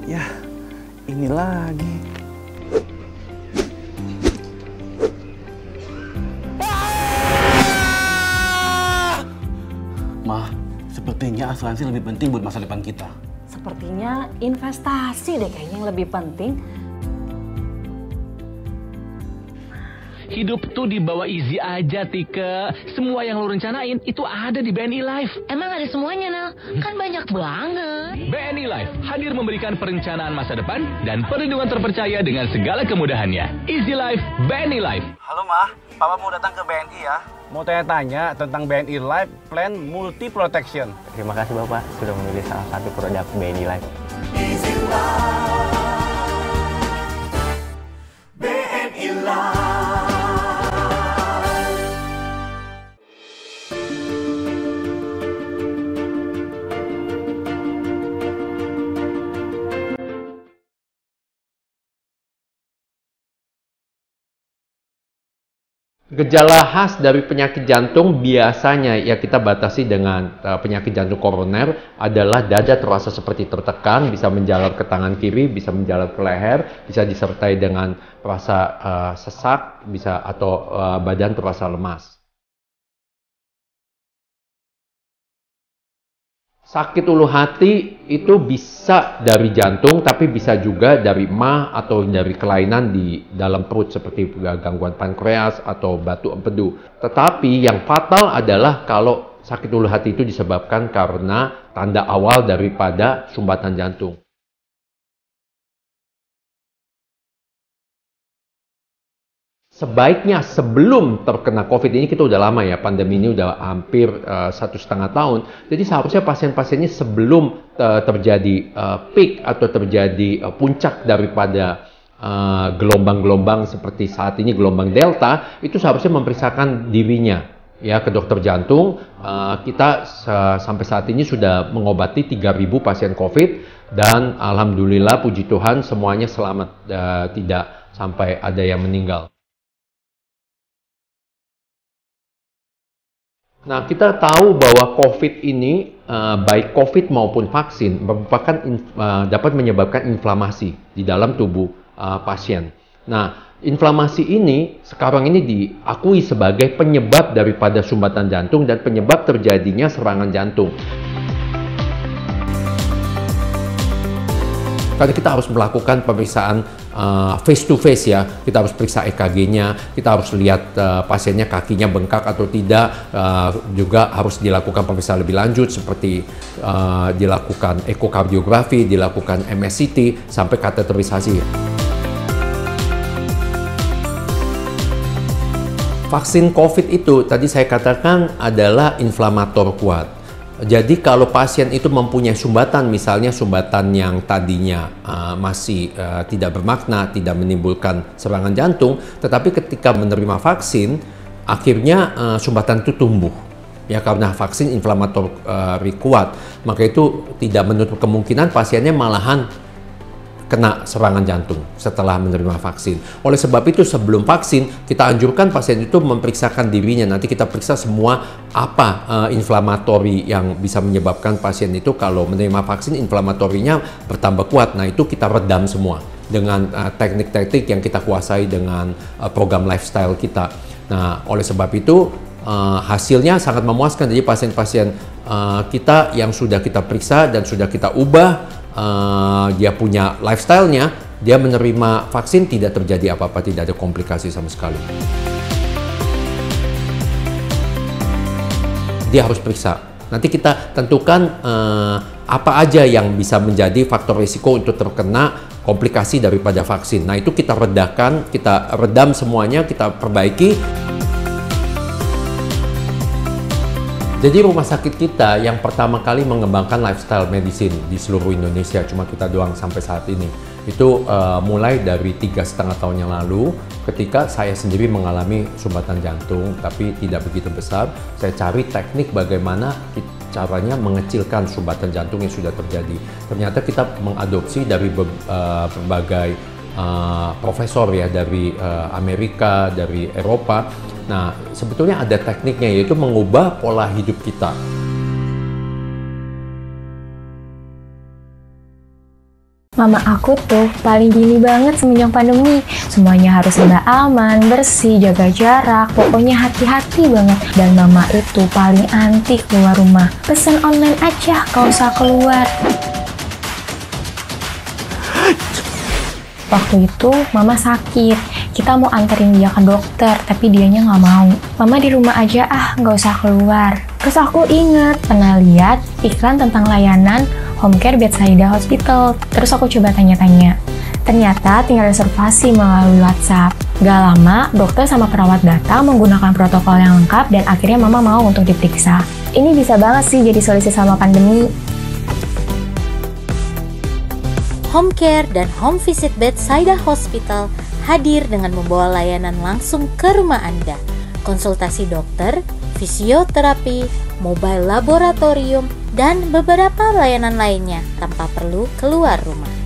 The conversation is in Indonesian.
Ya, ini lagi. Ma, sepertinya asuransi lebih penting buat masa depan kita. Sepertinya investasi deh kayaknya yang lebih penting. Hidup tuh dibawa easy aja, Tika. Semua yang lo rencanain itu ada di BNI Life. Emang ada semuanya, Nal? Kan banyak banget. BNI Life hadir memberikan perencanaan masa depan dan perlindungan terpercaya dengan segala kemudahannya. Easy Life, BNI Life. Halo Ma, Papa mau datang ke BNI ya. Mau tanya-tanya tentang BNI Life Plan Multi Protection. Terima kasih Bapak sudah memilih salah satu produk BNI Life. BNI Life. Gejala khas dari penyakit jantung biasanya ya kita batasi dengan penyakit jantung koroner adalah dada terasa seperti tertekan, bisa menjalar ke tangan kiri, bisa menjalar ke leher, bisa disertai dengan rasa sesak, bisa atau badan terasa lemas. Sakit ulu hati itu bisa dari jantung, tapi bisa juga dari MAH atau dari kelainan di dalam perut seperti gangguan pankreas atau batu empedu. Tetapi yang fatal adalah kalau sakit ulu hati itu disebabkan karena tanda awal daripada sumbatan jantung. Sebaiknya sebelum terkena COVID ini, kita udah lama ya, pandemi ini udah hampir 1,5 tahun. Jadi seharusnya pasien-pasien ini sebelum terjadi peak atau terjadi puncak daripada gelombang-gelombang seperti saat ini gelombang Delta, itu seharusnya memeriksakan dirinya ya ke dokter jantung. Kita sampai saat ini sudah mengobati 3.000 pasien COVID dan alhamdulillah puji Tuhan semuanya selamat, tidak sampai ada yang meninggal. Nah, kita tahu bahwa COVID ini, baik COVID maupun vaksin, merupakan dapat menyebabkan inflamasi di dalam tubuh pasien. Nah, inflamasi ini sekarang ini diakui sebagai penyebab daripada sumbatan jantung dan penyebab terjadinya serangan jantung. Karena kita harus melakukan pemeriksaan face to face ya, kita harus periksa EKG-nya, kita harus lihat pasiennya kakinya bengkak atau tidak, juga harus dilakukan pemeriksaan lebih lanjut seperti dilakukan ekokardiografi, dilakukan MSCT, sampai kateterisasi. Vaksin COVID itu tadi saya katakan adalah inflamator kuat. Jadi kalau pasien itu mempunyai sumbatan, misalnya sumbatan yang tadinya masih tidak bermakna, tidak menimbulkan serangan jantung, tetapi ketika menerima vaksin, akhirnya sumbatan itu tumbuh. Ya karena vaksin inflamator kuat, maka itu tidak menutup kemungkinan pasiennya malahan kena serangan jantung setelah menerima vaksin. Oleh sebab itu sebelum vaksin kita anjurkan pasien itu memeriksakan dirinya. Nanti kita periksa semua apa inflamatori yang bisa menyebabkan pasien itu kalau menerima vaksin inflamatorinya bertambah kuat. Nah itu kita redam semua dengan teknik-teknik yang kita kuasai dengan program lifestyle kita. Nah oleh sebab itu hasilnya sangat memuaskan. Jadi pasien-pasien kita yang sudah kita periksa dan sudah kita ubah, dia punya lifestyle-nya, dia menerima vaksin tidak terjadi apa-apa, tidak ada komplikasi sama sekali. Dia harus periksa. Nanti kita tentukan apa aja yang bisa menjadi faktor risiko untuk terkena komplikasi daripada vaksin. Nah itu kita redakan, kita redam semuanya, kita perbaiki. Jadi rumah sakit kita yang pertama kali mengembangkan lifestyle medicine di seluruh Indonesia, cuma kita doang sampai saat ini. Itu mulai dari 3,5 tahun yang lalu ketika saya sendiri mengalami sumbatan jantung tapi tidak begitu besar. Saya cari teknik bagaimana caranya mengecilkan sumbatan jantung yang sudah terjadi. Ternyata kita mengadopsi dari berbagai profesor ya dari Amerika, dari Eropa. Nah, sebetulnya ada tekniknya, yaitu mengubah pola hidup kita. Mama aku tuh paling gini banget semenjak pandemi. Semuanya harus serba aman, bersih, jaga jarak, pokoknya hati-hati banget. Dan mama itu paling anti keluar rumah. Pesan online aja, gak usah keluar. Waktu itu mama sakit, kita mau anterin dia ke dokter, tapi dianya nggak mau. Mama di rumah aja gak usah keluar. Terus aku inget, pernah lihat iklan tentang layanan Home Care Bethsaida Hospital. Terus aku coba tanya-tanya. Ternyata tinggal reservasi melalui WhatsApp. Gak lama, dokter sama perawat datang menggunakan protokol yang lengkap dan akhirnya mama mau untuk diperiksa. Ini bisa banget sih jadi solusi selama pandemi. Home Care dan Home Visit Bethsaida Hospital hadir dengan membawa layanan langsung ke rumah Anda. Konsultasi dokter, fisioterapi, mobile laboratorium, dan beberapa layanan lainnya tanpa perlu keluar rumah.